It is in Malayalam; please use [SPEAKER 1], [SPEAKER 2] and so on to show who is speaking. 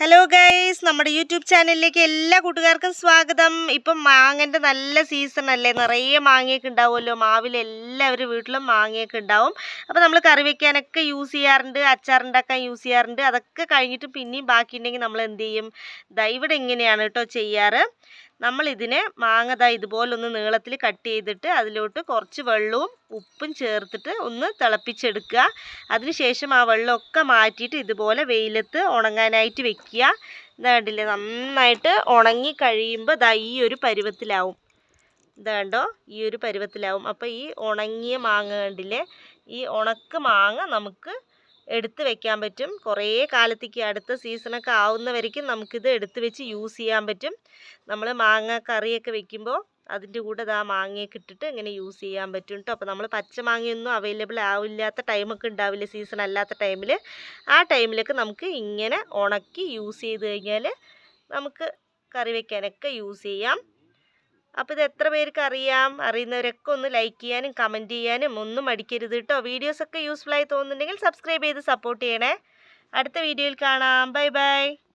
[SPEAKER 1] ഹലോ ഗൈസ്, നമ്മുടെ യൂട്യൂബ് ചാനലിലേക്ക് എല്ലാ കൂട്ടുകാർക്കും സ്വാഗതം. ഇപ്പം മാങ്ങൻ്റെ നല്ല സീസൺ അല്ലേ, നിറയെ മാങ്ങയൊക്കെ ഉണ്ടാവുമല്ലോ. മാവിൽ എല്ലാവരും വീട്ടിലും മാങ്ങയൊക്കെ ഉണ്ടാവും. അപ്പോൾ നമ്മൾ കറി വെക്കാനൊക്കെ യൂസ് ചെയ്യാറുണ്ട്, അച്ചാറുണ്ടാക്കാൻ യൂസ് ചെയ്യാറുണ്ട്. അതൊക്കെ കഴിഞ്ഞിട്ട് പിന്നെയും ബാക്കിയുണ്ടെങ്കിൽ നമ്മൾ എന്ത് ചെയ്യും? ഇവിടെ ഇങ്ങനെയാണ് കേട്ടോ ചെയ്യാറ്. നമ്മളിതിനെ മാങ്ങ ഇതുപോലൊന്ന് നീളത്തിൽ കട്ട് ചെയ്തിട്ട് അതിലോട്ട് കുറച്ച് വെള്ളവും ഉപ്പും ചേർത്തിട്ട് ഒന്ന് തിളപ്പിച്ചെടുക്കുക. അതിനുശേഷം ആ വെള്ളമൊക്കെ മാറ്റിയിട്ട് ഇതുപോലെ വെയിലത്ത് ഉണങ്ങാനായിട്ട് വെക്കുക. കണ്ടില്ലേ, നന്നായിട്ട് ഉണങ്ങി കഴിയുമ്പോൾ ഈ ഒരു പരുവത്തിലാവും. കണ്ടോ, ഈ ഒരു പരുവത്തിലാവും. അപ്പോൾ ഈ ഉണങ്ങിയ മാങ്ങ കണ്ടില്ലേ, ഈ ഉണക്ക മാങ്ങ നമുക്ക് എടുത്ത് വെക്കാൻ പറ്റും. കുറേ കാലത്തേക്ക് അടുത്ത സീസണൊക്കെ ആവുന്നവരേക്കും നമുക്കിത് എടുത്ത് വെച്ച് യൂസ് ചെയ്യാൻ പറ്റും. നമ്മൾ മാങ്ങ കറിയൊക്കെ വെക്കുമ്പോൾ അതിൻ്റെ കൂടെ മാങ്ങയൊക്കെ ഇട്ടിട്ട് ഇങ്ങനെ യൂസ് ചെയ്യാൻ പറ്റും കേട്ടോ. അപ്പോൾ നമ്മൾ പച്ച മാങ്ങയൊന്നും അവൈലബിൾ ആവില്ലാത്ത ടൈമൊക്കെ ഉണ്ടാവില്ല, സീസൺ അല്ലാത്ത ടൈമിൽ. ആ ടൈമിലൊക്കെ നമുക്ക് ഇങ്ങനെ ഉണക്കി യൂസ് ചെയ്ത് കഴിഞ്ഞാൽ നമുക്ക് കറി വെക്കാനൊക്കെ യൂസ് ചെയ്യാം. അപ്പോൾ ഇത് എത്ര പേർക്ക് അറിയാം? അറിയുന്നവരൊക്കെ ഒന്ന് ലൈക്ക് ചെയ്യാനും കമൻറ്റ് ചെയ്യാനും ഒന്നും മടിക്കരുത് കേട്ടോ. വീഡിയോസൊക്കെ യൂസ്ഫുള്ളായി തോന്നുന്നുണ്ടെങ്കിൽ സബ്സ്ക്രൈബ് ചെയ്ത് സപ്പോർട്ട് ചെയ്യണേ. അടുത്ത വീഡിയോയിൽ കാണാം. Bye bye.